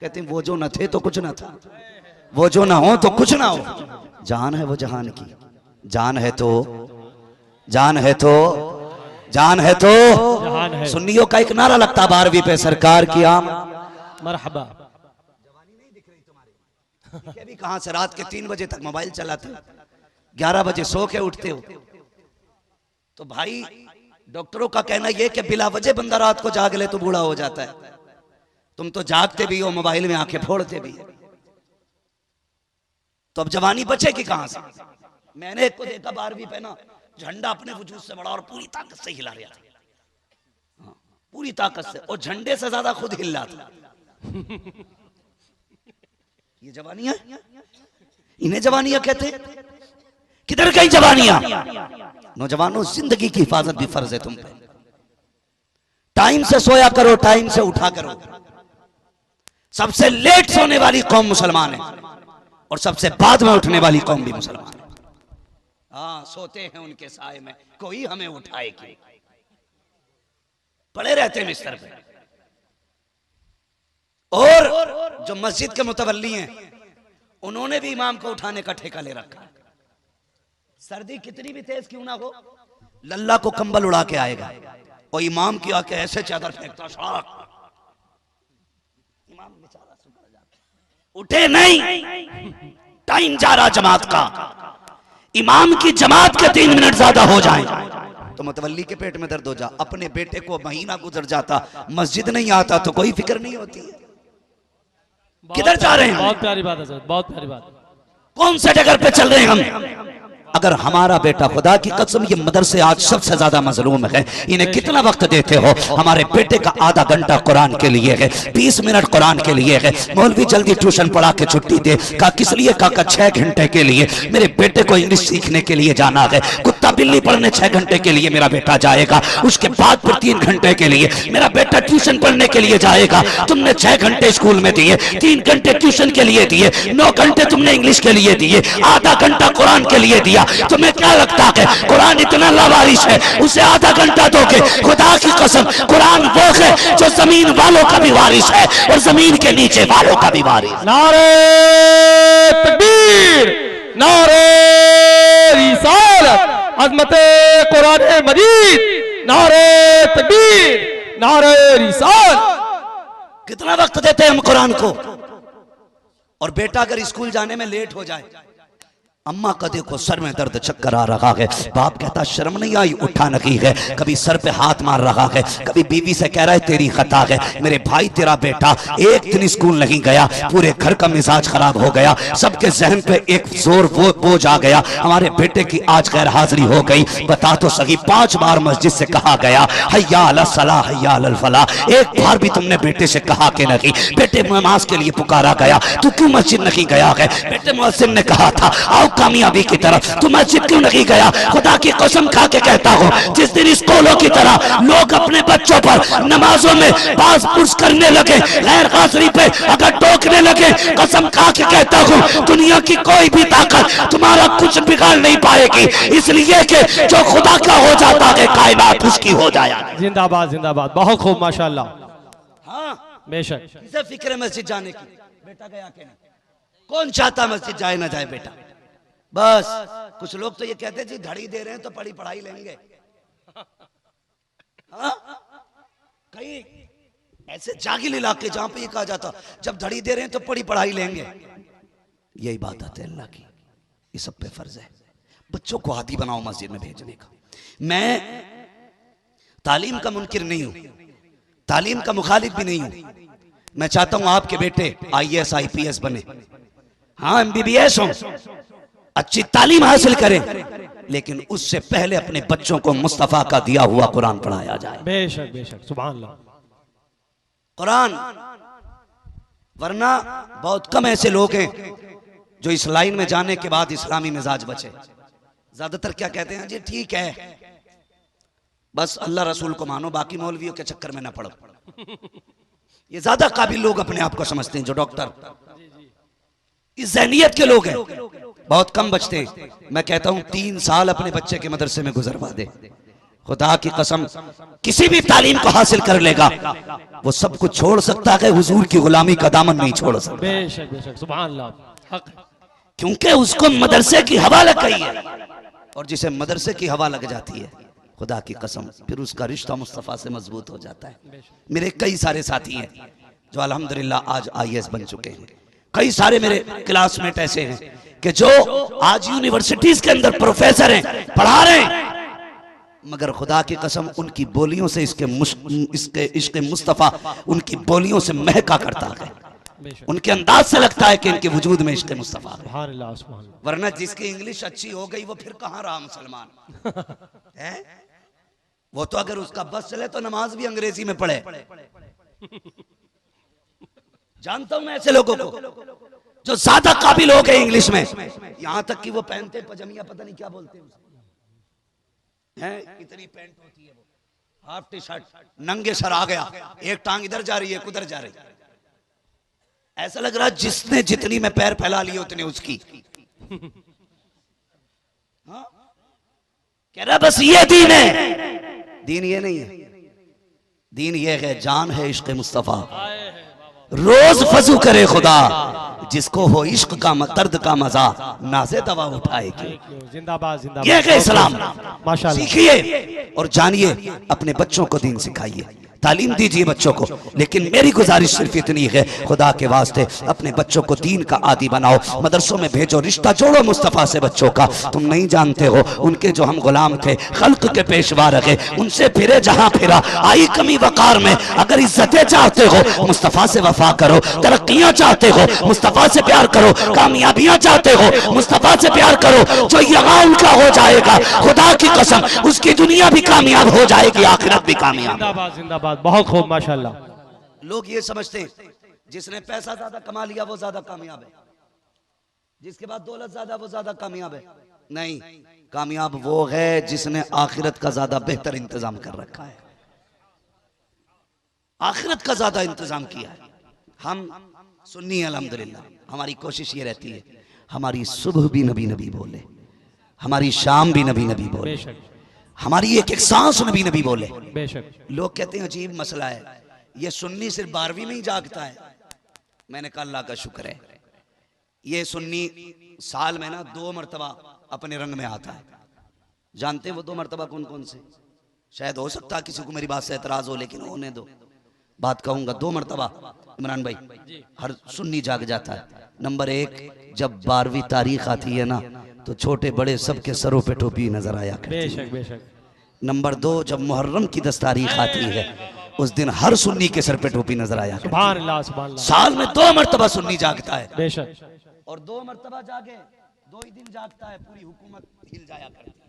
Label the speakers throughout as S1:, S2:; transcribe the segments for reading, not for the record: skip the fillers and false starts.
S1: कहते हैं वो जो न थे तो कुछ न था, वो जो ना हो तो कुछ ना हो। जान है वो जहान की, जान है तो, जान है तो, जान है तो। सुन्नियों का एक नारा लगता 12वीं पे, सरकार की आम
S2: मरहबा।
S1: जवानी नहीं दिख रही तुम्हारी, भी कहां से रात के 3 बजे तक मोबाइल चलाते हो, 11 बजे सो के उठते हो। तो भाई डॉक्टरों का कहना यह कि बिला वजह बंदा रात को जाग ले तो बूढ़ा हो जाता है। तुम तो जागते भी हो, मोबाइल में आंखें फोड़ते भी है, तो अब जवानी बचेगी कहां से। मैंने एक को देखा 12वीं पे ना, झंडा अपने वजूद से बड़ा और पूरी ताकत से हिला रहा था, पूरी ताकत से, और झंडे से ज्यादा खुद हिल रहा था। ये जवानियां, इन्हें जवानियां कहते। किधर गई जवानियां? नौजवानों, जिंदगी की हिफाजत भी फर्ज है तुम पे। टाइम से सोया करो, टाइम से उठा करो। सबसे लेट सोने वाली कौम मुसलमान है और सबसे बाद में उठने वाली कौम भी मुसलमान है। हाँ, सोते हैं उनके साए में, कोई हमें उठाए क्यों, पड़े रहते हैं बिस्तर पे। और जो मस्जिद के मुतवल्ली हैं, उन्होंने भी इमाम को उठाने का ठेका ले रखा है। सर्दी कितनी भी तेज क्यों ना हो, लल्ला को कंबल उड़ा के आएगा और इमाम की आके ऐसे चादर फेंकता, इमाम बेचारा सुबह जाता, उठे नहीं। टाइम जा रहा जमात का, इमाम की जमात के 3 मिनट ज्यादा हो जाए तो मुतवल्ली के पेट में दर्द हो जा। अपने बेटे को महीना गुजर जाता, मस्जिद नहीं आता तो कोई फिक्र नहीं होती है। किधर जा रहे हैं?
S2: बहुत प्यारी बात है सर, बहुत प्यारी बात।
S1: कौन से जगह पे चल रहे हैं हम? अगर हमारा बेटा, खुदा की कसम, ये मदरसे आज सबसे ज्यादा मजलूम है, इन्हें कितना वक्त देते हो? हमारे बेटे का आधा घंटा कुरान के लिए है, 20 मिनट कुरान के लिए है। मौलवी जल्दी ट्यूशन पढ़ा के छुट्टी दे। का किस लिए? का 6 घंटे के लिए। मेरे बेटे को इंग्लिश सीखने के लिए जाना है। कुत्ता बिल्ली पढ़ने 6 घंटे के लिए मेरा बेटा जाएगा, उसके बाद फिर 3 घंटे के लिए मेरा बेटा ट्यूशन पढ़ने के लिए जाएगा। तुमने 6 घंटे स्कूल में दिए, 3 घंटे ट्यूशन के लिए दिए, 9 घंटे तुमने इंग्लिश के लिए दिए, आधा घंटा कुरान के लिए दिया। तुम्हें क्या लगता है कुरान इतना लावारिस है, उसे आधा घंटा दोगे? खुदा की कसम, कुरान वो है जो जमीन वालों का भी वारिस है और जमीन के नीचे वालों का भी वारिस।
S2: नारे तकबीर, नारे रिसालत, अज़मते कुरान मजीद, नारे तकबीर, नारे रिसालत।
S1: कितना वक्त देते हैं हम कुरान को? और बेटा अगर स्कूल जाने में लेट हो जाए, अम्मा का देखो सर में दर्द, चक्कर आ रहा है, बाप कहता शर्म नहीं आई, उठा नहीं है, कभी सर पे हाथ मार रहा है, कभी बीवी से कह रहा है तेरी खता है। मेरे भाई, तेरा बेटा एक दिन स्कूल नहीं गया, पूरे घर का मिजाज खराब हो गया, सबके जहन पे एक जोर बोझ आ गया, हमारे बेटे की आज गैर हाजिरी हो गई। बता तो सही, 5 बार मस्जिद से कहा गया हय्या अला सलाह, हय्या अल फलाह, एक बार भी तुमने बेटे से कहा कि नहीं? बेटे नमाज के लिए पुकारा गया, तू क्यों मस्जिद नहीं गया है? बेटे मुअज्जिन ने कहा था आओ कामयाबी की तरफ, तू मस्जिद क्यों नहीं गया? खुदा की कसम खा के कहता हूँ, जिस दिन स्कूलों की तरह लोग अपने बच्चों पर नमाजों में पास पुरुष करने लगे, गैर हाजिरी पे अगर टोकने लगे, कसम खा के कहता हूँ दुनिया की कोई भी ताकत तुम्हारा कुछ बिगाड़ नहीं पाएगी, इसलिए कि जो खुदा का हो जाता है कायनात उसकी हो जाए।
S2: जिंदाबाद जिंदाबाद, बहुत खूब माशाल्लाह।
S1: हाँ,
S2: बेशक।
S1: किसे फिक्र है मस्जिद जाने की? बेटा गया कि नहीं? कौन चाहता मस्जिद जाए ना जाए बेटा? बस कुछ लोग तो ये कहते हैं जी घड़ी दे रहे हैं तो पढ़ाई लेंगे। हाँ? कई ऐसे जागिल इलाके जहां पे ये कहा जाता जब घड़ी दे रहे हैं तो पढ़ाई लेंगे। यही बात आती है अल्लाह की, ये सब पे फर्ज है बच्चों को आदी बनाओ मस्जिद में भेजने का। मैं तालीम का मुनकिर नहीं हूं, तालीम का मुखालिफ भी नहीं हूं। मैं चाहता हूं आपके बेटे IAS IPS बने, हाँ MBBS हो, अच्छी तालीम हासिल करें, लेकिन उससे पहले अपने बच्चों को मुस्तफा का दिया हुआ कुरान पढ़ाया जाए।
S2: बेशक बेशक, सुभान अल्लाह।
S1: कुरान, वरना बहुत कम ऐसे लोग हैं जो इस लाइन में जाने के बाद इस्लामी मिजाज बचे। ज्यादातर क्या कहते हैं जी ठीक है, बस अल्लाह रसूल को मानो, बाकी मौलवियों के चक्कर में ना पड़ो। ये ज्यादा काबिल लोग अपने आप को समझते हैं, जो डॉक्टर इस ज़हनियत के लोग हैं, बहुत कम बचते हैं। मैं कहता हूं 3 साल अपने बच्चे के मदरसे में गुजरवा दे, खुदा की कसम किसी भी तालीम को हासिल कर लेगा वो सब कुछ छोड़ सकता है, हुजूर की गुलामी का दामन नहीं छोड़ सकता,
S2: बेशक सुभान अल्लाह, हक है।
S1: क्योंकि उसको मदरसे की हवा लग गई है। और जिसे मदरसे की हवा लग जाती है खुदा की कसम फिर उसका रिश्ता मुस्तफ़ा से मजबूत हो जाता है। मेरे कई सारे साथी हैं जो अल्हम्दुलिल्लाह आज IAS बन चुके हैं, कई सारे मेरे क्लासमेट ऐसे हैं कि जो आज यूनिवर्सिटीज के अंदर प्रोफेसर हैं, पढ़ा रहे हैं, मगर खुदा की कसम उनकी बोलियों से इसके इश्क़ मुस्तफ़ा उनकी बोलियों से महका करता है, उनके अंदाज से लगता है कि इनके वजूद में इश्क़ मुस्तफ़ा है।
S2: सुभान अल्लाह, सुभान अल्लाह।
S1: वरना जिसकी इंग्लिश अच्छी हो गई वो फिर कहाँ रहा मुसलमान है? वो तो अगर उसका बस चले तो नमाज भी अंग्रेजी में पढ़े। जानता हूं मैं ऐसे लोगों को जो ज्यादा काबिल हो गए इंग्लिश में, यहां तक कि वो पहनते पजामिया पता नहीं क्या बोलते हैं, इतनी पैंट होती है वो, हाफ टी शर्ट, नंगे सर आ गया, एक टांग इधर जा रही है उधर जा रही है, ऐसा लग रहा जिसने जितनी में पैर फैला लिए उतने उसकी। हाँ? कह रहा बस ये दीन है। दीन ये नहीं है, दीन ये है, जान है इश्क़ मुस्तफ़ा। रोज फजू करे खुदा, जिसको हो इश्क का दर्द का मजा, नाज़े दवा उठाएगी।
S2: जिंदाबाद जिंदाबाद,
S1: ये है इस्लाम।
S2: माशाल्लाह।
S1: सीखिए और जानिए, अपने बच्चों को दीन सिखाइए, तालीम दीजिए बच्चों को। लेकिन मेरी गुजारिश सिर्फ इतनी है, खुदा के वास्ते अपने बच्चों को दीन का आदी बनाओ, मदरसों में भेजो, रिश्ता जोड़ो मुस्तफ़ा से बच्चों का। तुम नहीं जानते हो उनके जो हम गुलाम थे, खल्क के पेशवा रहे, उनसे फिरे जहां फिरा, आई कमी वकार में। अगर इज्जतें चाहते हो मुस्तफ़ा से वफा करो, तरक्कियां चाहते हो मुस्तफ़ा से प्यार करो, कामयाबियां चाहते हो मुस्तफ़ा से प्यार करो। जो यहाँ उनका हो जाएगा खुदा की कसम उसकी दुनिया भी कामयाब हो जाएगी, आखिरत भी कामयाब।
S2: जिंदाबाद जिंदाबाद, बहुत खूब माशाल्लाह।
S1: लोग ये समझते हैं जिसने पैसा ज्यादा कमा लिया वो ज्यादा कामयाब है, जिसके बाद दौलत ज्यादा वो ज्यादा कामयाब है। नहीं, कामयाब वो है जिसने आखिरत का ज्यादा बेहतर इंतजाम कर रखा है, आखिरत का ज्यादा इंतजाम किया है। हम सुन्नी अल्हम्दुलिल्लाह, हमारी कोशिश ये रहती है हमारी सुबह भी नबी नबी बोले, हमारी शाम भी नबी नबी बोले,
S2: बेशक
S1: हमारी एक एक सांस नबी नबी बोले।
S2: बेशक।
S1: लोग कहते हैं अजीब मसला है, ये सुन्नी सिर्फ 12वीं में ही जागता है। मैंने कहा अल्लाह का शुक्र है, ये सुन्नी साल में ना 2 मरतबा अपने रंग में आता है। जानते हैं वो 2 मरतबा कौन कौन से? शायद हो सकता है किसी को मेरी बात से एतराज हो, लेकिन होने दो, बात कहूंगा। 2 मरतबा इमरान भाई हर सुन्नी जाग जाता है। नंबर 1, जब 12वीं तारीख आती है ना तो छोटे बड़े सबके सरों पे टोपी नजर आया करती है।
S2: बेशक बेशक।
S1: नंबर 2, जब मुहर्रम की 10 तारीख आती है उस दिन हर सुन्नी के सर पे टोपी नजर आया करती है।
S2: सुभान अल्लाह सुभान अल्लाह।
S1: साल में 2 मरतबा सुन्नी जागता है,
S2: बेशक।
S1: और 2 मरतबा जागे 2 ही दिन जागता है, पूरी हुकूमत हिल जाया करती है।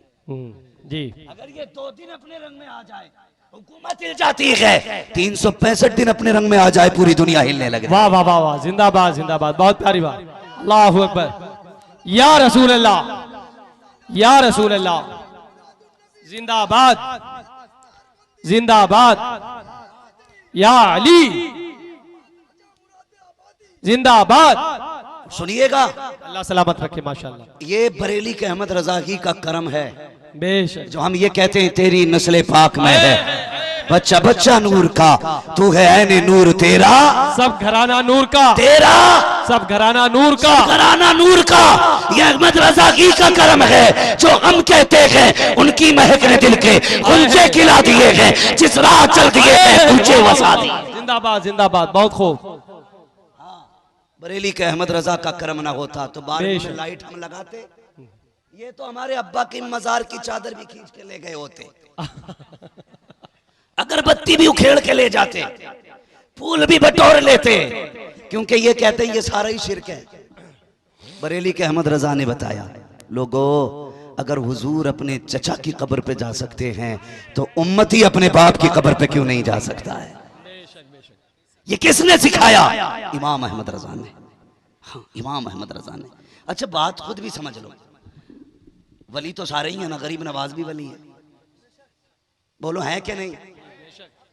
S2: जी।
S1: अगर ये 2 दिन अपने रंग में आ जाए हुकूमत हिल जाती है, 365 दिन अपने रंग में आ जाए पूरी दुनिया हिलने लगे।
S2: वाह वाह वाह वाह, जिंदाबाद जिंदाबाद, बहुत प्यारी बात। अल्लाहु अकबर, या रसूल अल्लाह, या रसूल अल्लाह, जिंदाबाद जिंदाबाद, या अली जिंदाबाद।
S1: सुनिएगा,
S2: अल्लाह सलामत रखे माशाल्लाह।
S1: ये बरेली के अहमद रजा ही का करम है
S2: बेशक।
S1: जो हम ये कहते हैं तेरी नस्ल पाक में है बच्चा बच्चा नूर का, तू है ऐने नूर तेरा,
S2: सब घराना नूर का,
S1: तेरा
S2: सब घराना नूर का,
S1: घराना नूर का। ये अहमद रजा की का करम है जो हम कहते हैं उनकी महक ने दिल के गुंजे खिला दिए हैं, जिस राह चल दिए हैं ऊंचे वसा दिए।
S2: जिंदाबाद जिंदाबाद, बहुत खूब।
S1: बरेली के अहमद रजा का करम ना होता तो 12
S2: बेशक।
S1: में लाइट हम लगाते, ये तो हमारे अब्बा की मजार की चादर भी खींच के ले गए होते, अगरबत्ती भी उखेड़ के ले जाते, फूल भी बटोर लेते, क्योंकि ये कहते हैं ये सारा ही शिरक है। बरेली के अहमद रजा ने बताया, लोगों अगर हुजूर अपने चचा की कब्र पे जा सकते हैं तो उम्मती अपने बाप की कब्र पे क्यों नहीं जा सकता है? ये किसने सिखाया? इमाम अहमद रजा ने। हाँ, इमाम अहमद रजा ने। अच्छा बात खुद भी समझ लो, वली तो सारे ही है ना, गरीब नवाज भी वली है, बोलो है कि नहीं?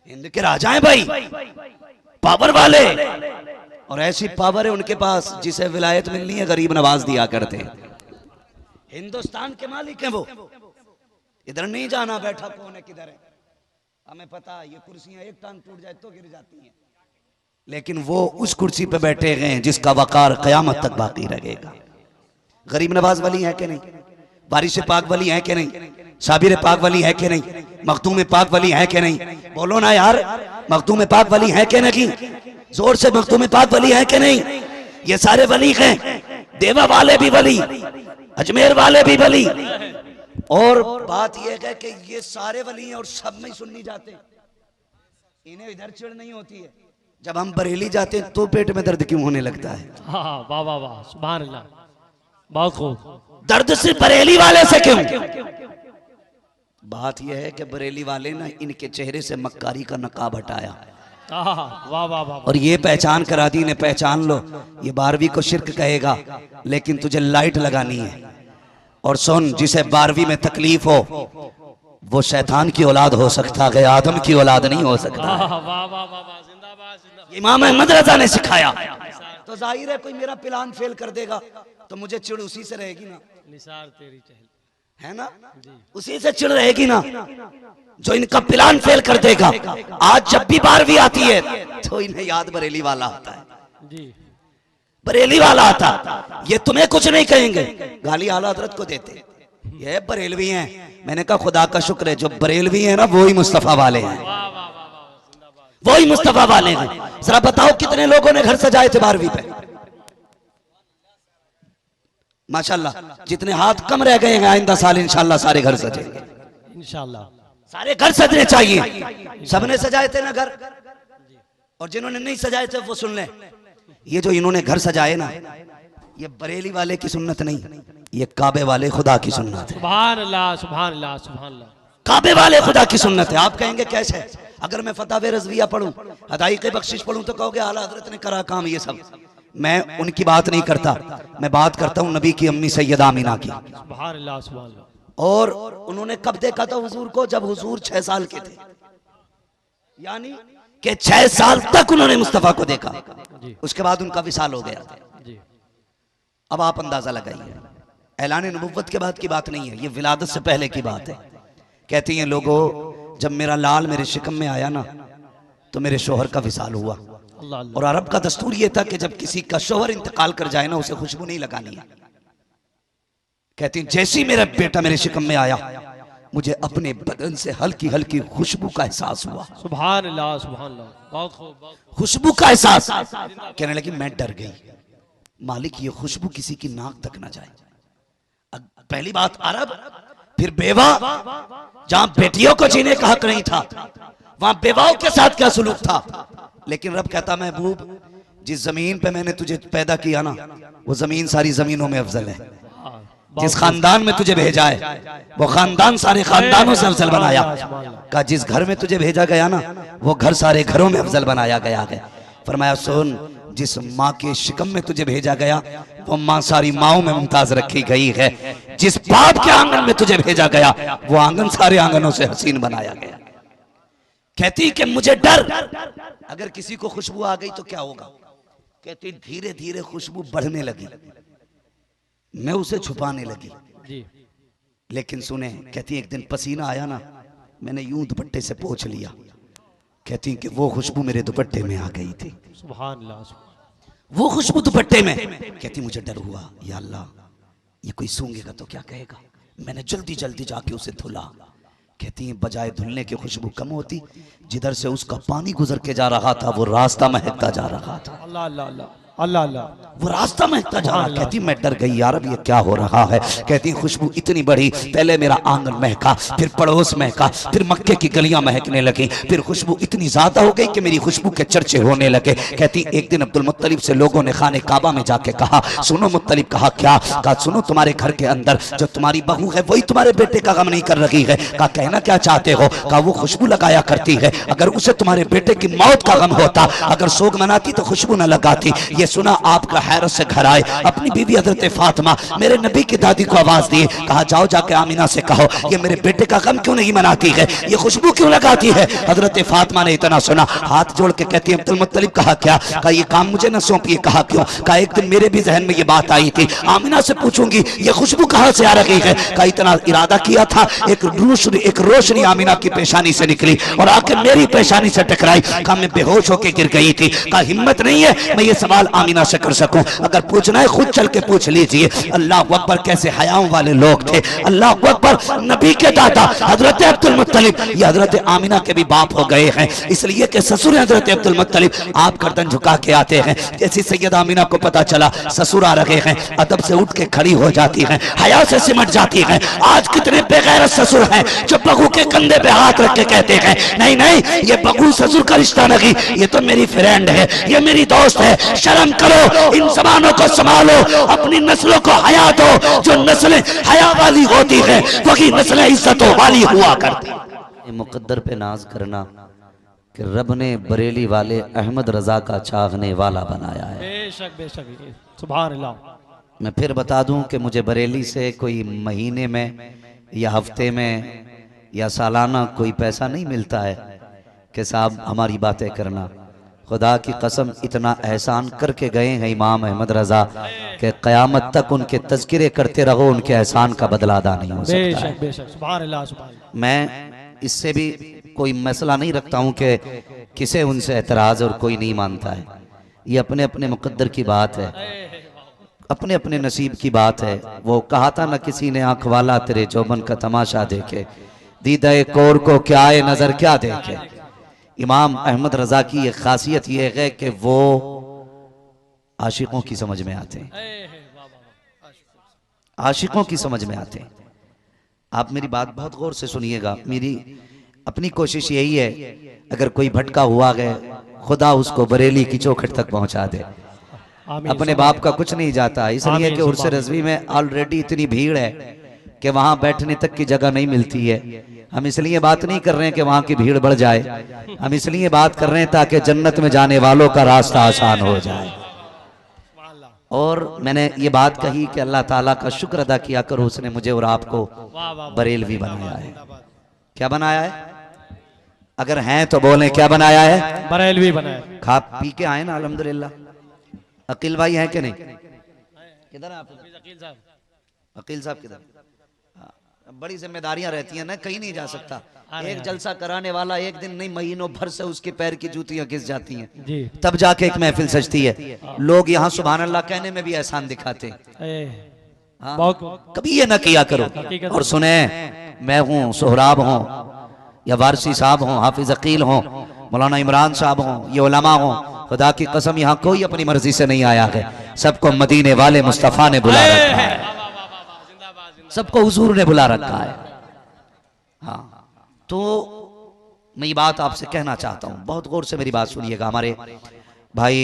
S1: हिंद के राजा हैं भाई, पावर वाले, और ऐसी पावर है उनके पास जिसे विलायत मिलनी है गरीब नवाज दिया करते हैं। हिंदुस्तान के मालिक हैं वो, इधर नहीं जाना, बैठा कौन है किधर है हमें पता, ये कुर्सियां एक टांग टूट जाए तो गिर जाती हैं, लेकिन वो उस कुर्सी पे बैठे गए जिसका वकार कयामत तक बाकी रहेगा। गरीब नवाज वली है कि नहीं, बारिश पाक वली है कि नहीं, साबिर पाक वली है कि नहीं, मखदूम पाक वली है कि नहीं, बोलो ना यार, मखदूम पाक वली है कि नहीं, जोर से मखदूम पाक वली है कि नहीं। ये सारे वली हैं, देवा वाले भी वली, अजमेर वाले भी वली। और बात यह है कि ये सारे वली हैं और सब में सुन्नी जाते हैं, इन्हें इधर चिढ़ नहीं होती है। जब हम बरेली जाते हैं तो पेट में दर्द क्यों होने लगता है?
S2: हाँ वाह वाह वाह, सुभान अल्लाह, बहुत खूब।
S1: दर्द सिर्फ बरेली वाले से क्यों? बात यह है कि बरेली वाले ना इनके चेहरे से मक्कारी का नकाब हटाया
S2: वाह वाह वाह,
S1: और ये पहचान करा दी, इन्हें पहचान लो, ये 12वीं को शिर्क कहेगा लेकिन तुझे लाइट लगानी है। और सुन, जिसे 12वीं में तकलीफ हो वो शैतान की औलाद हो सकता है, आदम की औलाद नहीं हो सकता।
S2: वाह वाह वाह वाह, जिंदाबाद जिंदाबाद।
S1: इमाम अहमद रजा ने सिखाया। तो जाहिर है कोई मेरा प्लान फेल कर देगा तो मुझे चिढ़ उसी से रहेगी ना,
S2: निसार तेरी चहल,
S1: है ना, उसी से चिढ़ रहेगी ना जो इनका प्लान फेल कर देगा। आज जब भी 12वीं आती है तो इन्हें याद बरेली वाला आता है
S2: जी,
S1: बरेली वाला आता। ये तुम्हें कुछ नहीं कहेंगे, गाली आला हजरत को देते, ये बरेलवी हैं। मैंने कहा खुदा का शुक्र है जो बरेलवी हैं ना वो ही मुस्तफा वाले हैं, वो ही मुस्तफा वाले हैं। जरा बताओ कितने लोगों ने घर सजाए थे 12वीं पे? माशाल्लाह, जितने हाथ कम रह गए हैं आइंदा साल इंशाल्लाह सारे घर सजेंगे,
S2: इंशाल्लाह
S1: सारे घर सजने चाहिए। सबने सजाए थे ना घर, और जिन्होंने नहीं सजाए थे वो सुन लें, ये जो इन्होंने घर सजाए ना ये बरेली वाले की सुन्नत नहीं, ये काबे वाले खुदा की सुन्नत है।
S2: सुभान अल्लाह सुभान अल्लाह सुभान अल्लाह,
S1: काबे वाले खुदा की सुन्नत है। आप कहेंगे कैसे? अगर मैं फतावे रज़विया पढ़ूं, हदाइक़ बख्शिश पढ़ूं तो कहोगे आला हजरत ने करा काम ये सब। मैं उनकी बात नहीं करता, मैं बात करता हूं नबी की अम्मी सैयदा आमिना की।
S2: सुभान अल्लाह सुभान अल्लाह।
S1: और उन्होंने कब देखा था हुजूर को? जब हुजूर 6 साल के थे, यानी कि 6 साल तक उन्होंने मुस्तफा को देखा, उसके बाद उनका विसाल हो गया था। अब आप अंदाजा लगाइए, ऐलान नबुव्वत के बाद की बात नहीं है, ये विलादत से पहले की बात है। कहती हैं लोगों, जब मेरा लाल मेरे शिकम में आया ना तो मेरे शोहर का विसाल हुआ। और अरब का दस्तूर ये था कि जब किसी का शोहर इंतकाल कर जाए ना उसे खुशबू नहीं लगानी है। कहती हैं जैसे ही मेरा बेटा मेरे शिकम में आया मुझे अपने बदन से हल्की हल्की खुशबू का एहसास हुआ।
S2: सुभान अल्लाह सुभान अल्लाह, बहुत खूब बहुत खूब।
S1: खुशबू का एहसास। कहने लगी मैं डर गई, मालिक ये खुशबू किसी की नाक तक ना जाए। पहली बात अरब, फिर बेवा, जहां बेटियों को जीने का हक नहीं था वहां बेवाओं के साथ क्या सुलूक था। लेकिन रब कहता महबूब जिस जमीन पे मैंने तुझे पैदा किया ना वो जमीन सारी जमीनों में अफजल है। जिस खानदान में तुझे भेजा है वो खानदान सारे खानदानों से अफजल बनाया। का जिस घर में तुझे भेजा गया ना वो घर सारे घरों में अफजल बनाया गया है। फरमाया सुन, जिस माँ के शिकम में तुझे भेजा गया वो माँ सारी माओं में मुमताज रखी गई है। जिस बाप के आंगन में तुझे भेजा गया वो आंगन सारे आंगनों से हसीन बनाया गया। कहती कि मुझे डर, अगर किसी को खुशबू आ गई तो क्या होगा। कहती धीरे धीरे खुशबू बढ़ने लगी, मैं उसे छुपाने लगी
S2: जी।
S1: लेकिन सुने, कहती एक दिन पसीना आया ना मैंने यूं दुपट्टे से पोंछ लिया। कहती कि वो खुशबू मेरे दुपट्टे में आ गई थी।
S2: सुभान अल्लाह,
S1: वो खुशबू दुपट्टे में। कहती मुझे डर हुआ, या अल्लाह ये कोई सूंघेगा तो क्या कहेगा। मैंने जल्दी जल्दी जाके उसे धुला। कहती है बजाय धुलने की खुशबू कम होती, जिधर से उसका पानी गुजर के जा रहा था वो रास्ता महकता जा रहा था।
S2: अल्लाह अल्लाह अल्लाह अल्लाह अल्लाह,
S1: वो रास्ता महकता जा रहा। कहती मैं डर गई, यार अब ये क्या हो रहा है। कहती खुशबू इतनी बड़ी, पहले मेरा आंगन महका, फिर पड़ोस महका, फिर मक्के की गलियां महकने लगी, फिर खुशबू इतनी ज्यादा हो गई कि मेरी खुशबू के चर्चे होने लगे। कहती एक दिन अब्दुल मुत्तलिब से लोगों ने खाने काबा में जाके कहा सुनो मुत्तलिब। कहा क्या? कहा सुनो तुम्हारे घर के अंदर जो तुम्हारी बहू है वही तुम्हारे बेटे का गम नहीं कर रही है। कहा कहना क्या चाहते हो। कहा वो खुशबू लगाया करती है, अगर उसे तुम्हारे बेटे की मौत का गम होता, अगर सोग मनाती तो खुशबू न लगाती। ये सुना आपका हैरत से घर आए, अपनी बीवी हजरत फातिमा मेरे नबी की दादी को आवाज दी, कहा जाओ जाके आमिना से कहो ये मेरे बेटे का गम क्यों नहीं मनाती है, ये खुशबू क्यों लगाती है। हजरत फातिमा ने इतना सुना, हाथ जोड़ के कहती है अब्दुल मुत्तलिब कहा क्या, कहा ये काम मुझे न सौंपिए। कहा क्यों, कहा एक दिन मेरे भी जहन में ये बात आई थी, आमिना से पूछूंगी ये खुशबू कहां से आ रही है। कहा इतना इरादा किया था, एक रोशनी आमिना की पेशानी से निकली और आके मेरी पेशानी से टकराई। कहा मैं बेहोश होकर गिर गई थी। कहा हिम्मत नहीं है मैं ये सवाल आमिना से कर सकूं, अगर पूछना है खुद चल के पूछ लीजिए। अल्लाह अकबर, कैसे हयाओं वाले लोग थे। अल्लाह अकबर, नबी के दादा हजरत अब्दुल मुत्तलिब ये हजरत आमिना के भी बाप हो गए हैं, इसलिए कि ससुर हजरत अब्दुल मुत्तलिब आप गर्दन झुका के आते हैं। जैसे सैयद आमिना को पता चला ससुर आ रहे हैं, अदब से उठ के खड़ी हो जाती हैं, हया से सिमट जाती हैं। आज कितने बेगैरत ससुर हैं जो बहू के कंधे पे हाथ रख के कहते हैं नहीं नहीं ये बहू ससुर का रिश्ता नहीं, ये तो मेरी फ्रेंड है, ये मेरी दोस्त है। शर्म करो, इन जबानों को संभालो, अपनी नस्लों को हया दो। जो नस्लें हया वाली होती है वही नस्लें इज्जतों वाली हुआ करती।
S3: मुकद्दर पे नाज करना कि रब ने बरेली वाले अहमद रजा का चाहने वाला बनाया है।
S2: बेशक बेशक, सुभान अल्लाह।
S3: मैं फिर बता दूं कि मुझे बरेली से कोई महीने में या हफ्ते में या सालाना कोई पैसा नहीं मिलता है कि साहब हमारी बातें करना। खुदा की कसम इतना एहसान करके गए हैं इमाम अहमद रजा कि क़यामत तक उनके तज़किरे करते रहो, उनके एहसान का बदला अदा नहीं हो सकता है।
S2: बेशक बेशक, सुभान अल्लाह सुभान अल्लाह।
S3: मैं इससे भी कोई मसला नहीं रखता हूं कि किसे उनसे एतराज और कोई नहीं मानता है, ये अपने अपने मुकद्दर की बात है, अपने अपने नसीब की बात है। वो कहा था ना किसी ने, आंख वाला तेरे चौबन का तमाशा देखे, दीदा कोर को क्या है नजर क्या देखे। इमाम अहमद रजा की एक खासियत यह है कि वो आशिकों की समझ में आते हैं, आशिकों की समझ में आते हैं। आप मेरी बात बहुत गौर से सुनिएगा, मेरी अपनी कोशिश यही है अगर कोई भटका हुआ है खुदा उसको बरेली की चौखट तक पहुंचा दे। अपने बाप का कुछ नहीं जाता, इसलिए कि उर्स रज़वी में ऑलरेडी इतनी भीड़ है कि वहां बैठने तक की जगह नहीं मिलती है। हम इसलिए बात नहीं कर रहे हैं कि वहां की भीड़ बढ़ जाए, हम इसलिए बात कर रहे हैं ताकि जन्नत में जाने वालों का रास्ता आसान हो जाए। और मैंने ये बात कही कि अल्लाह ताला का शुक्र अदा किया करो, उसने मुझे और आपको बरेलवी बनाया है। क्या बनाया है? अगर हैं तो बोलें क्या बनाया है?
S2: बरेलवी बनाया।
S3: खा पी के आए ना अल्हम्दुलिल्लाह। अकील भाई हैं कि नहीं? किधर है आप? अकील साहब किधर? बड़ी जिम्मेदारियां रहती हैं ना, कहीं नहीं जा सकता। एक जलसा कराने वाला एक दिन नहीं महीनों भर से उसके पैर की जूतियां घिस जाती हैं
S2: जी,
S3: तब जाके एक महफिल सजती है। लोग यहाँ सुभान अल्लाह कहने में भी एहसान दिखाते हैं। हाँ, कभी ये ना किया करो। और सुने, मैं हूँ, सोहराब हूँ या वारसी साहब हूँ, हाफिज अकील हूँ, मौलाना इमरान साहब हूँ, ये उलमा हूँ, खुदा की कसम यहाँ कोई अपनी मर्जी से नहीं आया है, सबको मदीने वाले मुस्तफा ने बुला रखा है, सबको हुजूर ने बुला रखा है। हाँ, तो मैं ये बात आपसे कहना चाहता हूं, बहुत गौर से मेरी बात सुनिएगा। हमारे भाई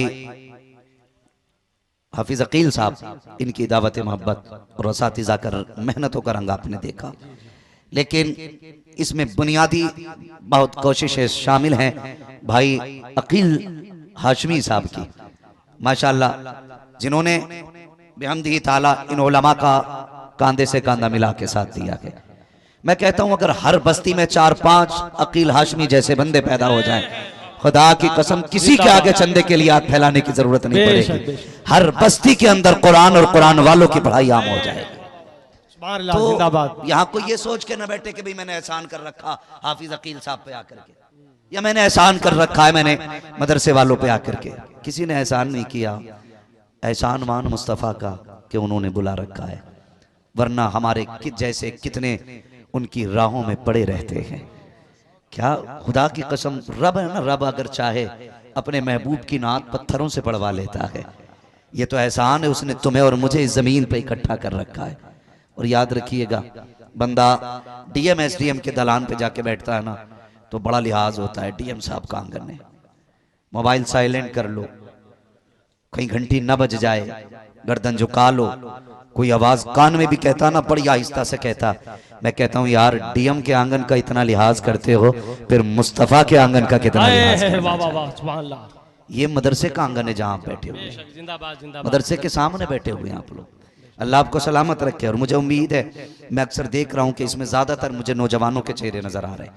S3: हाफिज अकील साहब, इनकी दावत मोहब्बत और असातिज़ा कर मेहनतों का रंग आपने देखा, लेकिन इसमें बुनियादी बहुत कोशिशें शामिल हैं भाई अकील हाशमी साहब की, माशाअल्लाह, जिन्होंने बिहम्दिही ताला इन उलमा का कांधे से कांधा मिला के साथ दिया है। मैं कहता हूं अगर हर बस्ती में 4-5 अकील हाशमी जैसे बंदे पैदा हो जाएं, खुदा की कसम किसी के आगे चंदे के लिए हाथ फैलाने की जरूरत नहीं पड़ेगी। हर बस्ती के अंदर कुरान और कुरान वालों की पढ़ाई आम हो जाएगी। तो यहाँ कोई ये सोच के न बैठे कि भाई मैंने एहसान कर रखा हाफिज अकील साहब पे आकर के, या मैंने एहसान कर रखा है मैंने मदरसे वालों पे आकर के। किसी ने एहसान नहीं किया, एहसान मान मुस्तफ़ा का कि उन्होंने बुला रखा है, वरना हमारे जैसे कितने उनकी राहों में पड़े रहते हैं। क्या खुदा की कसम, रब है ना, रब अगर चाहे अपने महबूब की नात पत्थरों से पड़वा लेता है। ये तो एहसान है, उसने तुम्हें और मुझे इस जमीन पे इकट्ठा कर रखा है। और याद रखिएगा, बंदा डीएम एसडीएम के दलान पे जाके बैठता है ना, तो बड़ा लिहाज होता है डीएम साहब का आंगन में। मोबाइल साइलेंट कर लो, कहीं घंटी न बज जाए, गर्दन झुका लो, कोई आवाज कान में भी कहता ना, बड़ी आहिस्ता से कहता। मैं कहता हूँ यार, डीएम के आंगन का इतना लिहाज करते हो, फिर मुस्तफा के आंगन का कितना लिहाज? ये मदरसे का आंगन है जहां आप बैठे हुए हैं,
S2: बेशक, जिंदाबाद जिंदाबाद।
S3: मदरसे के सामने बैठे हुए हैं आप लोग। अल्लाह आपको सलामत रखे। और मुझे उम्मीद है, मैं अक्सर देख रहा हूं कि इसमें ज्यादातर मुझे नौजवानों के चेहरे नजर आ रहे हैं।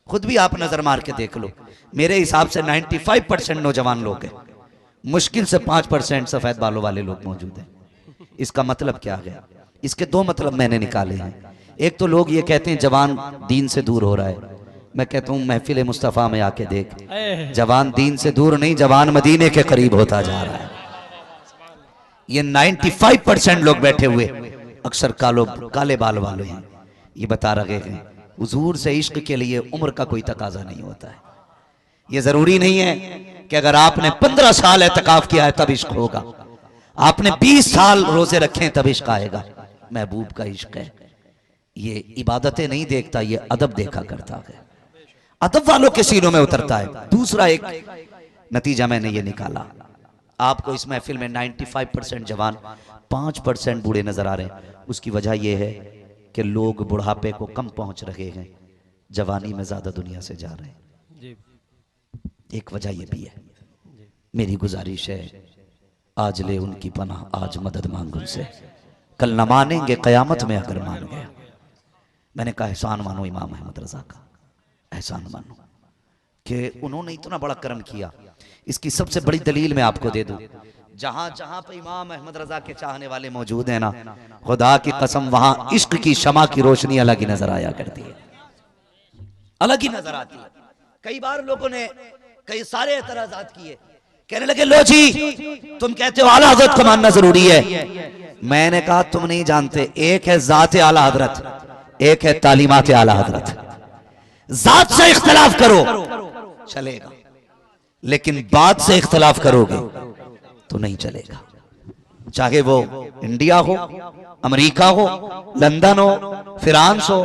S3: खुद भी आप नजर मार के देख लो, मेरे हिसाब से 95% नौजवान लोग हैं, मुश्किल से 5% सफेद बालों वाले लोग मौजूद हैं। इसका मतलब क्या है? इसके दो मतलब मैंने निकाले हैं। एक तो लोग ये कहते हैं जवान दीन से दूर हो रहा है, मैं कहता हूं महफिल मुस्तफ़ा में आके देख, जवान दीन से दूर नहीं, जवान मदीने के करीब होता जा रहा है। ये 95% लोग बैठे हुए अक्सर काले बाल वाले हैं। ये बता रहे हैं हुजूर से इश्क के लिए उम्र का कोई तकाजा नहीं होता है। ये जरूरी नहीं है कि अगर आपने 15 साल एतकाफ किया है तब इश्क होगा, आपने 20 साल रोजे रखे तब इश्क आएगा। महबूब का इश्क है, ये इबादतें नहीं देखता, ये अदब देखा करता है, अदब वालों के सीनों में उतरता है। दूसरा एक नतीजा मैंने ये निकाला, आपको इस महफिल में 95% जवान, 5% बूढ़े नजर आ रहे हैं। उसकी वजह यह है कि लोग बुढ़ापे को कम पहुंच रहे हैं, जवानी में ज्यादा दुनिया से जा रहे हैं। एक वजह यह भी है। मेरी गुजारिश है, आज ले उनकी पनाह, आज मदद मांग उनसे, कल न मानेंगे कयामत में अगर मान गया। मैंने कहा एहसान मानो इमाम अहमद रजा का, एहसान मानो कि उन्होंने इतना बड़ा कर्म किया। इसकी सबसे बड़ी दलील मैं आपको दे दूं, जहां जहां पे इमाम अहमद रजा के चाहने वाले मौजूद हैं ना, खुदा की कसम वहां इश्क की शमा की रोशनी अलग ही नजर आया करती है, अलग ही नजर आती है। कई बार लोगों ने कई सारे एतराजात किए, कहने लगे लो जी तुम कहते हो आला हजरत को मानना जरूरी है। मैंने कहा तुम नहीं जानते, एक है जाते आला हजरत, एक है तालीमात आला हजरत। जात से इख्तलाफ करो चलेगा, लेकिन बात से इख्तलाफ करोगे तो नहीं चलेगा। चाहे वो इंडिया हो, अमेरिका हो, लंदन हो, फ्रांस हो,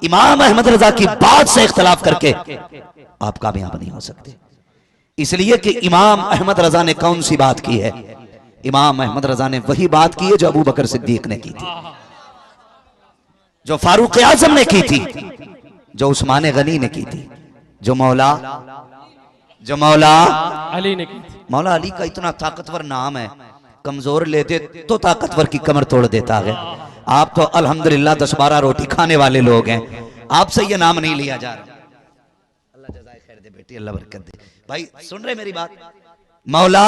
S3: इमाम अहमद रजा की बात से इख्तलाफ करके आप कामयाब नहीं हो सकते। इसलिए कि इमाम अहमद रजा ने कौन सी बात की है? इमाम अहमद रजा ने वही बात की है जो अबू बकर सिद्दीक ने की थी, जो फारूक आजम ने की थी, जो उस्मान गनी ने की थी, जो मौला
S2: अली ने की थी।
S3: मौला अली का इतना ताकतवर नाम है, कमजोर लेते तो ताकतवर की कमर तोड़ देता है। आप तो अल्हम्दुलिल्लाह 10-12 रोटी खाने वाले लोग हैं, आपसे ये नाम नहीं लिया जा रहा। अल्लाह जज़ाए खैर दे बेटी, अल्लाह बरकत दे। भाई सुन रहे मेरी बात? मौला,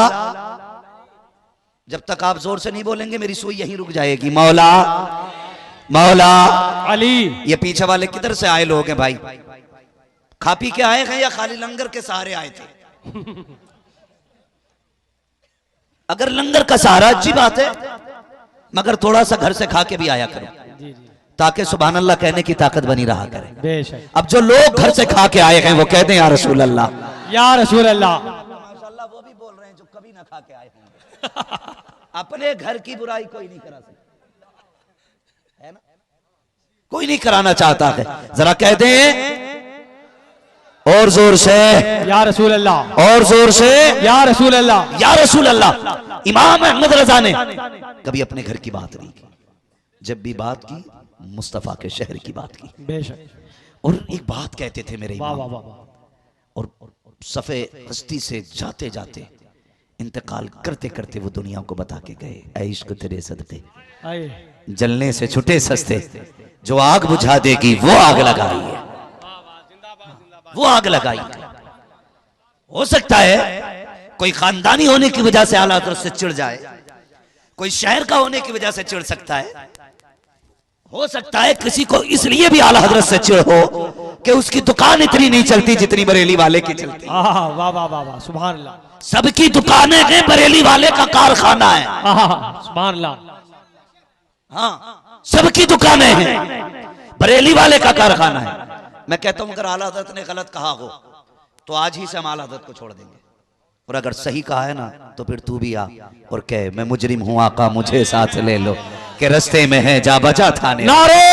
S3: जब तक आप जोर से नहीं बोलेंगे मेरी सुई यहीं रुक जाएगी। मौला मौला
S2: अली।
S3: ये पीछे वाले किधर से आए लोग हैं भाई? खा पी के आए हैं या खाली लंगर के सहारे आए थे? अगर लंगर का सहारा अच्छी बात है, मगर थोड़ा सा घर से खा के भी आया करो, ताकि सुभान अल्लाह कहने की ताकत बनी रहा करे।
S2: बेशक।
S3: अब जो लोग घर से खा के आए हैं वो कहते हैं या रसूल अल्लाह,
S2: या रसूल अल्लाह।
S3: माशाअल्लाह वो भी बोल रहे हैं जो कभी ना खा के आए होंगे। अपने घर की बुराई कोई नहीं करा सकता है ना, कोई नहीं कराना चाहता है। जरा कह दें और जोर से
S2: या रसूल अल्लाह,
S3: और जोर से
S2: या रसूल अल्लाह,
S3: या रसूल अल्लाह। इमाम अहमद रजा ने कभी अपने घर की बात नहीं की, जब भी बात की मुस्तफा के शहर की बात की।
S2: बेशक।
S3: और एक बात कहते थे मेरे
S2: वाह
S3: इमाम,
S2: वाह वाह।
S3: और सफ़े हस्ती से जाते जाते इंतकाल करते करते वो दुनिया को बता के गए, ऐ इश्क तेरे सदके
S2: आए।
S3: जलने से छुटे सस्ते, जो आग बुझा देगी वो आग लगाई है, वो आग लगाई है। हो सकता है कोई खानदानी होने की वजह से आला हज़रत से चिढ़ जाए, कोई शहर का होने की वजह से चिढ़ सकता है, हो सकता है किसी को इसलिए भी आला हज़रत से चिढ़ हो कि उसकी दुकान इतनी नहीं चलती जितनी बरेली वाले की चलती।
S2: वाह वाह वाह वाह, सुभान अल्लाह।
S3: सबकी दुकानें हैं, बरेली वाले का कारखाना है।
S2: सुभान अल्लाह।
S3: हाँ, सबकी दुकानें हैं, बरेली वाले का कारखाना है। मैं कहता हूं अगर आला हज़रत ने गलत कहा हो तो आज ही से हम आला हज़रत को छोड़ देंगे, और अगर सही कहा है ना तो फिर तू भी आ और कह मैं मुजरिम हूं आका मुझे साथ ले लो, के रस्ते में है जा बजा थाने।
S2: नारे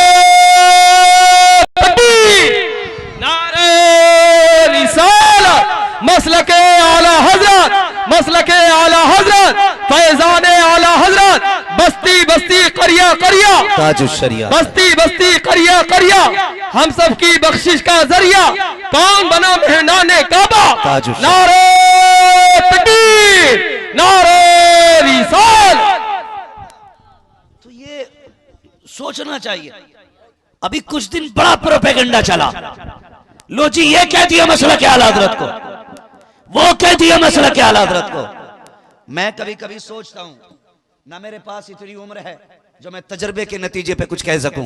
S2: नारे रिसालत, मसलके आला हजरत, मसलके आला हजरत, फैजाने आला हजरत, बस्ती बस्ती करिया करिया,
S3: ताजुश शरिया,
S2: बस्ती बस्ती करिया करिया, हम सब की बख्शिश का जरिया, कौन बना मेहमाने काबा?
S3: ताजुश
S2: नारे तकबीर, नारे रिसालत।
S1: तो ये सोचना चाहिए। अभी कुछ दिन बड़ा प्रोपेगेंडा चला, लो जी ये कह दिया मसला के आला हजरत को, वो कह दिया मसला के आला हजरत को। मैं कभी कभी सोचता हूं, ना मेरे पास इतनी उम्र है जो मैं तजर्बे के नतीजे पे कुछ कह सकूं,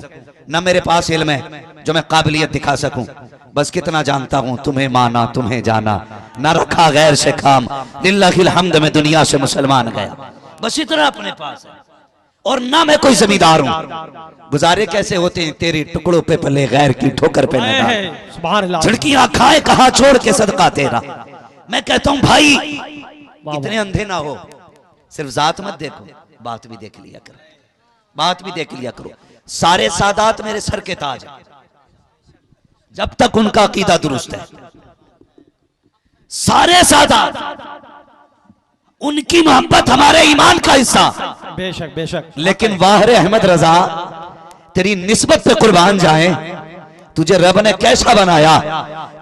S1: ना मेरे पास इल्म है जो मैं काबिलियत दिखा सकूं। बस कितना जानता हूं, तुम्हें माना तुम्हें जाना, ना रखा गैर से काम, लिल्लाहिल हम्द में दुनिया से मुसलमान गया। बस इतना अपने पास है, और ना मैं कोई जमींदार हूं। गुजारे कैसे होते हैं तेरे टुकड़ों पे पले गैर की ठोकर पे न डाल,
S2: सुभान अल्लाह।
S1: झिड़कियां खाए कहा छोड़ के सदका तेरा। मैं कहता हूं भाई इतने अंधे ना हो, सिर्फ जात मत देखो, बात भी देख लिया करो, बात भी देख लिया करो। सारे सादात मेरे सर के ताज हैं, जब तक उनका अकीदा दुरुस्त है। सारे सादात, उनकी मोहब्बत हमारे ईमान का हिस्सा।
S2: बेशक बेशक।
S1: लेकिन वाहरे अहमद रजा तेरी निस्बत पे कुर्बान जाए, तुझे रब ने कैसा बनाया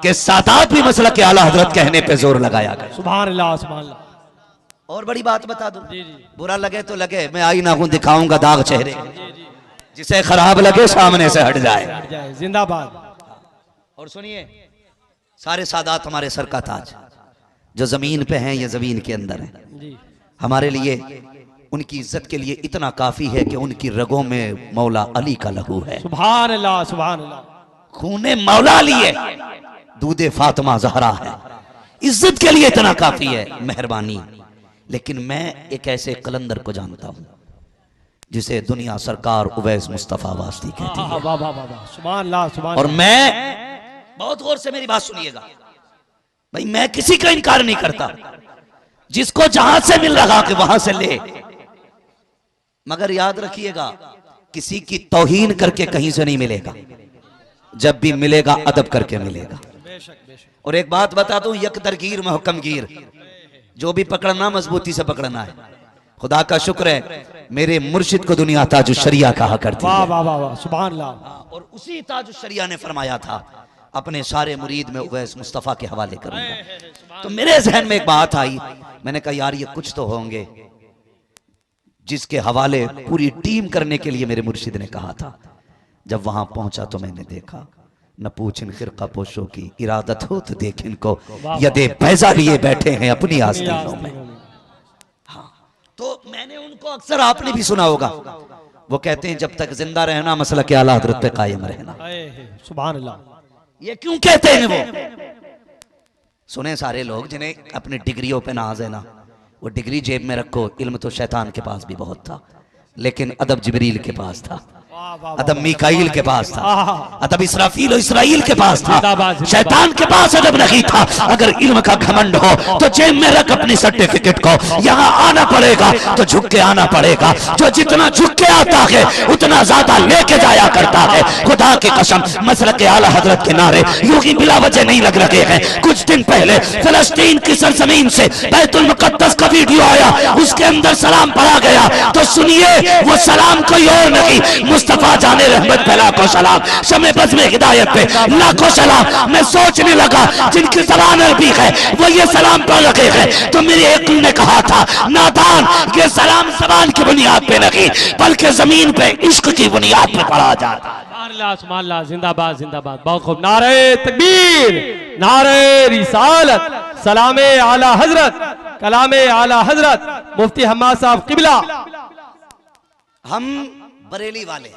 S1: कि सादात भी मसला के आला हजरत कहने पे जोर लगाया गया।
S2: सुभान अल्लाह सुभान अल्लाह।
S1: और बड़ी बात बता दूं, बुरा लगे तो लगे, मैं आई ना हूं दिखाऊंगा दाग चेहरे, जिसे खराब लगे सामने से हट जाए।
S2: जिंदाबाद।
S1: और सुनिए, सारे सादात हमारे सर का ताज, जो जमीन पे हैं या जमीन के अंदर हैं। हमारे लिए उनकी इज्जत के लिए इतना काफी है कि उनकी रगों में मौला अली का लहू है।
S2: सुभान अल्लाह सुभान अल्लाह।
S1: खूने मौला अली है, दूधे फातिमा जहरा है। इज्जत के लिए इतना काफी है, मेहरबानी। लेकिन मैं एक ऐसे कलंदर को जानता हूं जिसे दुनिया सरकार उवैस मुस्तफा वास्ती कहती है।
S2: वाह वाह वाह, सुभान अल्लाह सुभान।
S1: और मैं, बहुत गौर से मेरी बात सुनिएगा भाई, मैं किसी का इनकार नहीं करता, जिसको जहां से मिल रहा कि वहां से ले, मगर याद रखिएगा किसी की तौहीन करके कहीं से नहीं मिलेगा, जब भी मिलेगा अदब करके मिलेगा। और एक बात बता दूं, यकदरगीर महकमगीर, जो भी पकड़ना मजबूती से पकड़ना है। खुदा का शुक्र है मेरे मुर्शिद को दुनिया ताजुश शरिया कहा करती है।
S2: वाह वाह वाह वाह, सुभान अल्लाह।
S1: और उसी ताजुश शरिया ने फरमाया था, अपने सारे मुरीद में उवैस मुस्तफा के हवाले करूंगा। तो मेरे जहन में एक बात आई, मैंने कहा यार ये कुछ तो होंगे जिसके हवाले पूरी टीम करने के लिए मेरे मुर्शिद ने कहा था। जब वहां पहुंचा तो मैंने देखा, न पूछन खिरका पोशों की इरादत हो तो देख इनको, यदे पैसा लिए बैठे हैं अपनी आस्तीनों में। हाँ, तो मैंने उनको अक्सर, आपने भी सुना होगा, वो कहते हैं जब तक जिंदा रहना मसला के आला हजरत पे कायम रहना।
S2: सुभान अल्लाह।
S1: ये क्यों कहते हैं वो? सुने सारे लोग जिन्हें अपनी डिग्रियों पे नाज है ना, वो डिग्री जेब में रखो, इल्म तो शैतान के पास भी बहुत था, लेकिन अदब जिब्रील के पास था, अदब मीकाईल के पास था, अदब इसराफील और इसराइल के पास था, शैतान के पास अदब नहीं था। अगर इल्म का घमंड हो तो जेब में रख अपनी सर्टिफिकेट को, यहाँ आना पड़ेगा तो झुक के आना पड़ेगा। जो जितना झुक के आता है उतना ज्यादा लेके जाया करता है। खुदा की कसम, मसलक आला हजरत के नारे यूं ही बिला वजह नहीं लग रहे हैं। कुछ दिन पहले फिलिस्तीन की सरजमीन से बैतुल मुकद्दस का वीडियो आया, उसके अंदर सलाम पढ़ा गया, तो सुनिए वो सलाम कोई और नहीं, मुस्तफा जाने रहमत पे लाखों सलाम, शमे बज़ में हिदायत पे लाखों सलाम। मैं सोचने लगा जिनकी ज़बान अरबी है वो ये सलाम पढ़ रहे हैं, तो मेरे एक ने कहा था, नादान, ये सलाम ज़बान की बुनियाद पे नहीं बल्कि जमीन पे इश्क की बुनियाद पे पढ़ा जाता है।
S2: सुभान अल्लाह, जिंदाबाद जिंदाबाद। बहुत खूब। नारे तकबीर, नारे रिसालत, सलामे आला हजरत, कलामे आला हजरत मुफ्ती हम्माद साहब किबला।
S1: हम बरेली वाले,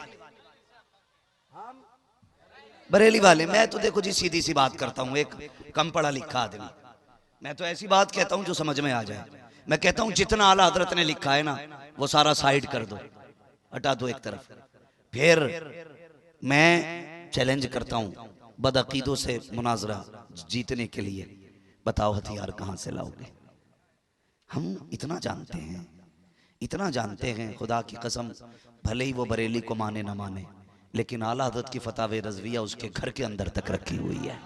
S1: बरेली वाले, मैं तो देखो जी सीधी सी बात करता हूं, एक कम पढ़ा लिखा आदमी, मैं तो ऐसी बात कहता हूं जो समझ में आ जाए। मैं कहता हूं जितना आला हजरत ने लिखा है ना वो सारा साइड कर दो, हटा दो एक तरफ। फिर मैं चैलेंज करता हूं बदअकीदों से मुनाजरा जीतने के लिए, बताओ हथियार कहां से लाओगे? हम इतना जानते हैं, इतना जानते हैं, खुदा की कसम, भले ही वो बरेली को माने ना माने, लेकिन आला हज़रत की फतावे रज़विया उसके घर के अंदर तक रखी हुई है।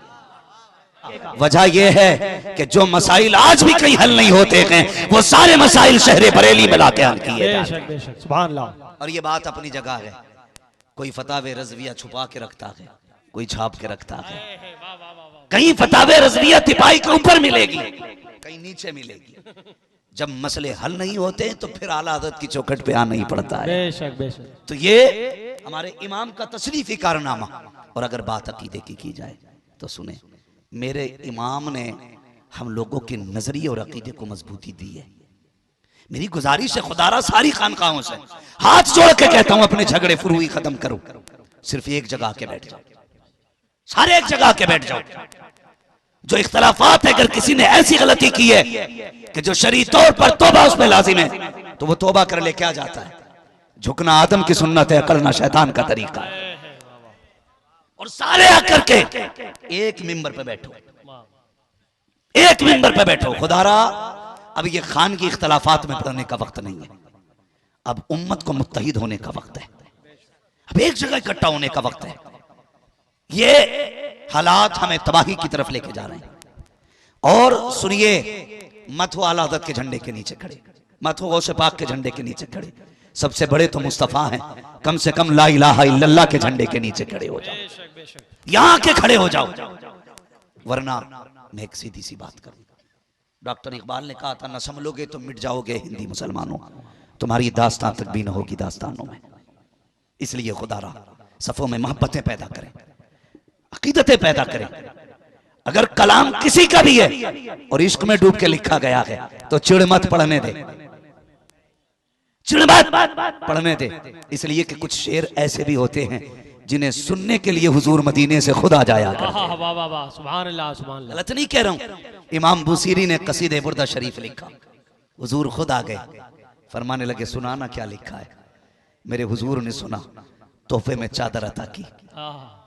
S1: वजह यह है कि जो मसाइल आज भी कहीं हल नहीं होते हैं वो सारे मसाइल शहरे बरेली में लाके हल किए जाते हैं।
S2: सुभान अल्लाह।
S1: और ये बात अपनी जगह है, कोई फतावे रज़विया छुपा के रखता है, कोई छाप के रखता है। कहीं फतावे रज़विया तिपाही के ऊपर मिलेगी, कहीं नीचे मिलेगी। जब मसले हल नहीं होते तो फिर आला हज़रत की चौखट पे आना ही पड़ता है।
S2: बेशक बेशक।
S1: तो ये हमारे इमाम का तशरीफी कारनामा। और अगर बात अकीदे की जाए तो सुने, मेरे इमाम ने हम लोगों के नजरिए और अकीदे को मजबूती दी है। मेरी गुजारिश है खुदारा सारी खानकाहों से हाथ जोड़ के कहता हूं, अपने झगड़े फुरुई खत्म करो, सिर्फ एक जगह के बैठ जाओ, सारे एक जगह के बैठ जाओ। जो इख्तलाफात है, अगर किसी ने ऐसी गलती की है कि जो शरई तौर पर तौबा उस पे लाजिम है, तो वो तौबा कर ले क्या जाता है। झुकना आदम की सुन्नत है, अकड़ना शैतान का तरीका है। और सारे आकर के एक मिंबर पे बैठो, एक मिंबर पे बैठो। खुदारा अब ये खान की इख्तलाफात में पड़ने का वक्त नहीं है, अब उम्मत को मुत्तहिद होने का वक्त है, अब एक जगह इकट्ठा होने का वक्त है। ये हालात हमें तबाही की तरफ लेके जा रहे हैं। और सुनिए, मत हो आला हज़रत के झंडे के नीचे खड़े, मत हो गौसे पाक के झंडे के नीचे खड़े, सबसे बड़े तो मुस्तफा हैं, कम से कम ला इलाहा इल्लल्लाह के झंडे के नीचे खड़े हो जाओ, यहां के खड़े हो जाओ। वरना मैं एक सीधी सी बात करूं, डॉक्टर इकबाल ने कहा था, न संभलोगे तो मिट जाओगे हिंदी मुसलमानों, तुम्हारी दास्तान तक भी न होगी दास्तानों में। इसलिए खुदारा सफों में मोहब्बतें पैदा करें, अकीदतें पैदा करें। अगर कलाम किसी का भी है और इश्क में डूब के लिखा गया है तो चिड़ मत पढ़ने दे, चिड़ मत पढ़ने दे। इसलिए कि कुछ शेर ऐसे भी होते हैं जिन्हें सुनने के लिए हुजूर मदीने से खुद आ जाया करते हैं।
S2: वाह वाह वाह, सुभान अल्लाह सुभान अल्लाह।
S1: गलत नहीं कह रहा हूं। इमाम बुसीरी ने कसीदे बुर्दा शरीफ लिखा, हुजूर खुद आ गए, फरमाने लगे सुनाना क्या लिखा है। मेरे हुजूर ने सुना, तोहफे में चादर अता की।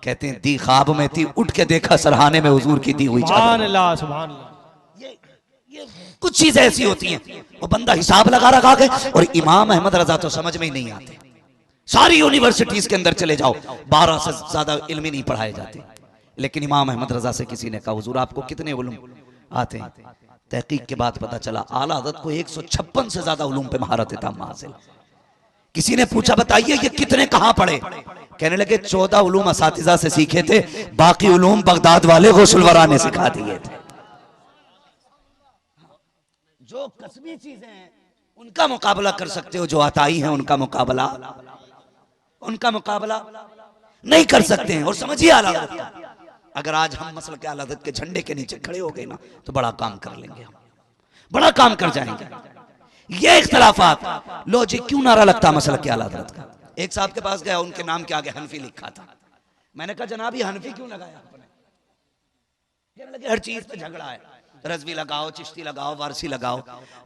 S1: कहते हैं दी ख्वाब में थी, उठ के देखा सरहाने में हुजूर की दी हुई
S2: सुभान
S1: चादर।
S2: अल्लाह सुभान अल्लाह।
S1: ये कुछ चीजें ऐसी होती हैं, वो बंदा हिसाब लगा रखा है। और इमाम अहमद रजा तो समझ में ही नहीं आते। सारी यूनिवर्सिटीज के अंदर चले जाओ, 12 से ज्यादा इल्म ही नहीं पढ़ाए जाते। लेकिन इमाम अहमद रजा से किसी ने कहा, हुजूर आपको कितने उलूम आते हैं? तहकीक के बाद पता चला आला हज़रत को 156 से ज्यादा उलूम पे महारत ताम हासिल। किसी ने पूछा बताइए ये कितने कहां पढ़े? कहने लगे 14 उलूम असातिज़ा से सीखे थे, बाकी उलूम बगदाद वाले गौसुलवरा ने सिखा दिए थे। जो कसबी चीजें हैं उनका मुकाबला कर सकते हो, जो अताई हैं उनका मुकाबला नहीं कर सकते हैं। और समझिए आला हज़रत का, अगर आज हम मसल के आला हज़रत के झंडे के नीचे खड़े हो गए ना तो बड़ा काम कर लेंगे, हम बड़ा काम कर जाएंगे। ये इख्तलाफात लो जी, क्यों नारा लगता मसल के आला हज़रत का? एक साहब के पास गया, उनके नाम के आगे हनफी लिखा था। मैंने कहा जनाब ये हनफी क्यों लगाया आपने? कहने लगे हर चीज पे झगड़ा है, रज़वी लगाओ, चिश्ती लगाओ, वारसी लगाओ।